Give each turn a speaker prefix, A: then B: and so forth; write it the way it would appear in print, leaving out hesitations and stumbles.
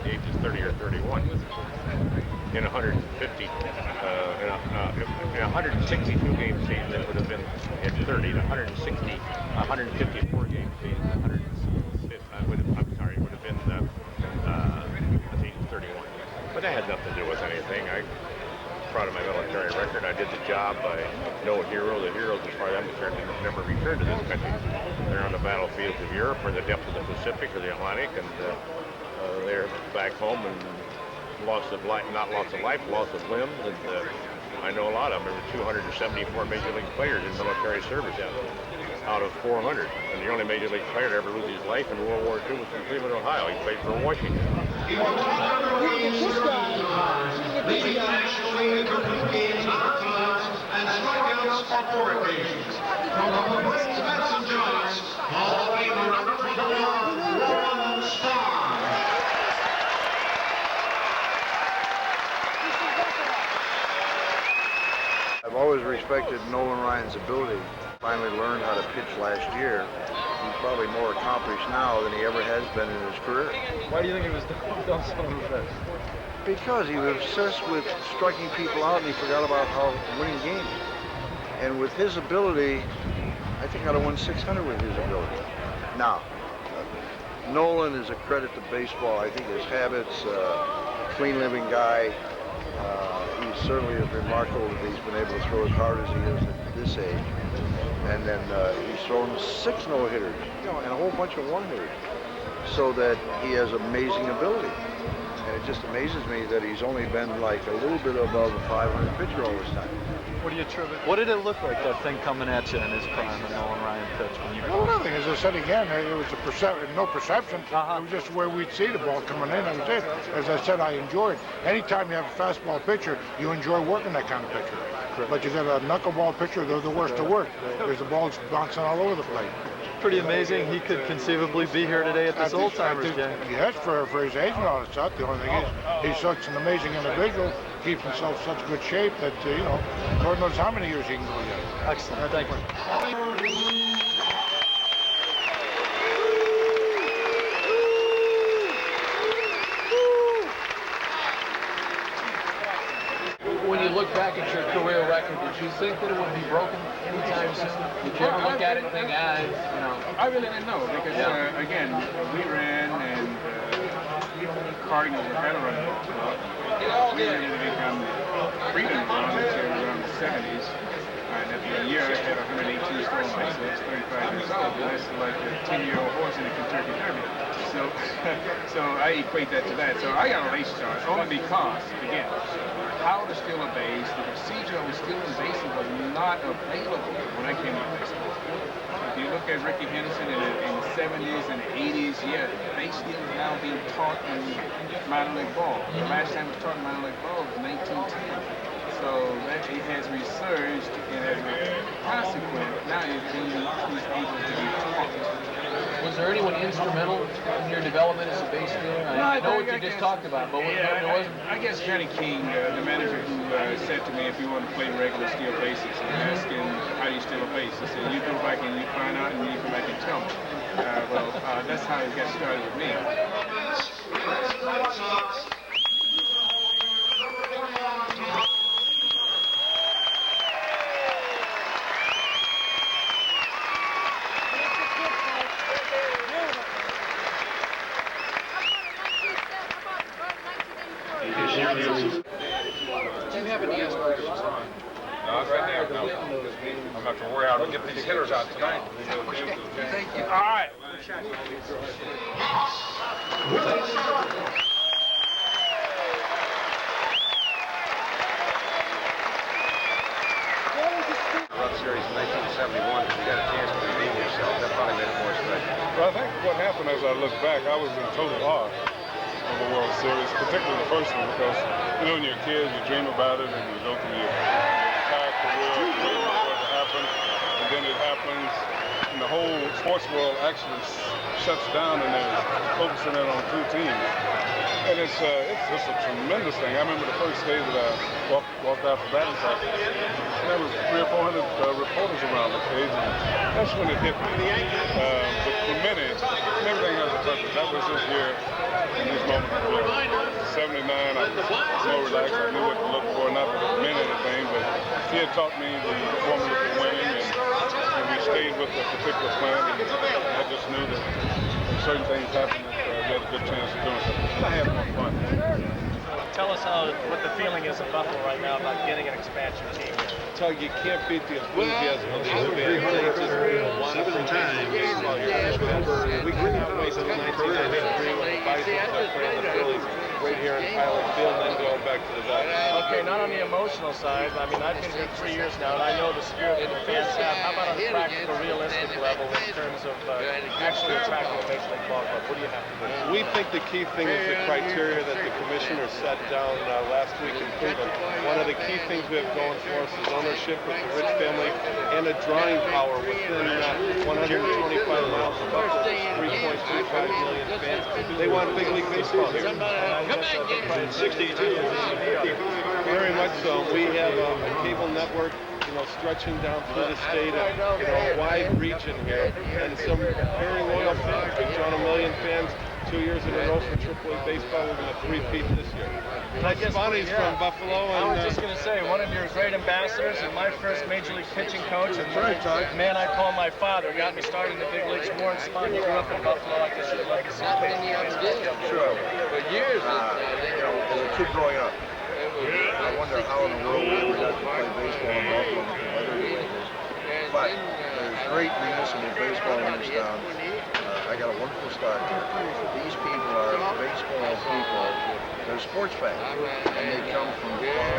A: the ages 30 or 31. In 150, in a 162 game season, it would have been at 30. In 154 game season, I'm sorry, it would have been at the age of 31. But that had nothing to do with anything. I'm proud of my military record. I did the job. I know a hero. The heroes, as far as I'm concerned, never returned to this country. They're on the battlefields of Europe or the depths of the Pacific or the Atlantic, and they're back home and loss of life, not loss of life, loss of limbs, and I know a lot of them. There were 274 Major League players in military service out of 400, and the only Major League player to ever lose his life in World War II was from Cleveland, Ohio. He played for Washington.
B: Leading nationally in complete games, out and strikeouts on 4 occasions. From the Woodlands, Benson Giants, Hall of Famer number 21, Roland Starr.
C: I've always respected Nolan Ryan's ability. Finally learned how to pitch last year. He's probably more accomplished now than he ever has been in his career.
D: Why do you think he was done so much?
C: Because he was obsessed with striking people out and he forgot about how winning games. And with his ability, I think I'd have won 600 with his ability. Now, Nolan is a credit to baseball. I think his habits, clean living guy. He certainly is remarkable that he's been able to throw as hard as he is at this age. And then he's thrown 6 no-hitters, and a whole bunch of one-hitters, so that he has amazing ability. And it just amazes me that he's only been like a little bit above a 500 pitcher all this time.
D: What do you attribute? What did it look like, that thing coming at you in his prime, the Nolan Ryan pitch? When you
E: well, nothing. As I said again, it was no perception. It was just where we'd see the ball coming in. That was it. As I said, I enjoyed. Anytime you have a fastball pitcher, you enjoy working that kind of pitcher. Right. But you got a knuckleball pitcher, they're the worst to work. There's the balls bouncing all over the place.
D: Pretty amazing. He could conceivably be here today at this old-timers game.
E: Yes, for his age and all that stuff. The only thing is, he's such an amazing individual, keeps himself in such good shape that, Lord knows how many years he can go yet.
D: Excellent. Thank you.
F: When you look back at your career record, did you think that it would be broken anytime soon? Did you ever look at it and think,
G: I really didn't know because, again, we ran and Cardinals were better running ball club. We didn't become freedom run until around the 70s. And at the year I had 118 stolen bases, 35 years old, and that's like a 10-year-old horse in a Kentucky Derby. So I equate that to that. So I got a late start only because, again, how to steal a base, the procedure on stealing bases was not available when I came to baseball. If you look at Ricky Henderson in the 70s and 80s, base stealing is now being taught in minor league ball. The last time it was taught in minor league ball was 1910. So that it has resurged, and as a consequence, now he's able to be taught.
F: Was there anyone instrumental in your development as a base stealer? I know what you just talked about, but there wasn't.
G: I guess Johnny King, the manager who said to me if you want to play regular steal bases, and asked him how do you steal a base. He said you go back and you find out, and you come back and tell me. That's how it got started with me.
F: Do you have any aspirations?
H: Not right now, no. I'm not going to worry out. We'll get these hitters out tonight.
F: Thank you.
H: All right.
C: World Series in 1971, you got a chance to redeem yourself. That probably made it more special.
H: Well, I think what happened as I look back, I was in total awe of the World Series, particularly the first one, because, when you're a kid, you dream about it, and you go through your entire career waiting for it to happen, and then it happens, the whole sports world actually shuts down and they're focusing in on two teams. And it's just a tremendous thing. I remember the first day that I walked out for batting practice, and there was 300 or 400 reporters around the cage, and that's when it hit me. But for many, everything has a purpose. That was this year, in these moments. 79, I was more relaxed. I knew what to look for, not that it meant anything, but he had taught me the formula for winning, and we stayed with a particular plan, and I just knew that when certain things happened, we had a good chance of doing something. I had more fun.
I: Tell us what the feeling is in Buffalo right now about getting an expansion team.
J: Tug, you can't beat the enthusiasm of these fans. They just want to bring baseball here. We cannot wait until 1993 when the Bison start playing the Phillies right here in Highland Field and then going back to the Dodgers.
I: Okay, not on the emotional side. I mean, I've been here 3 years now, and I know the spirit that the fans have. How about on a practical, realistic level in terms of actually attracting a Major League ball club? What do you have to do?
J: We think the key thing is the criteria that the commissioner set down last week in Cleveland. One of the key things we have going for us is ownership with the Rich family and a drawing power within 125 miles of Buffalo. 3.25 million fans. They want big league baseball here. 62. Very much so. We have a cable network, stretching down through the state, a wide region here, and some very loyal fans. We've drawn 1 million fans 2 years in a row for AAA baseball. We're going to three-peat this year. Bonnie's from Buffalo.
I: I was just going to say, one of your great ambassadors and my first Major League pitching coach, and the man I call my father, got me started in the big leagues. Warren Spahn, you grew up in Buffalo. I guess you'd like to see
C: Sure.
F: For years.
C: As a kid growing up, I wonder how in the world we ever got to play baseball in Buffalo with the weather the way it is. But there's great municipal baseball in this town. I got a wonderful start here. These people are baseball people. They're sports fans, and they come from far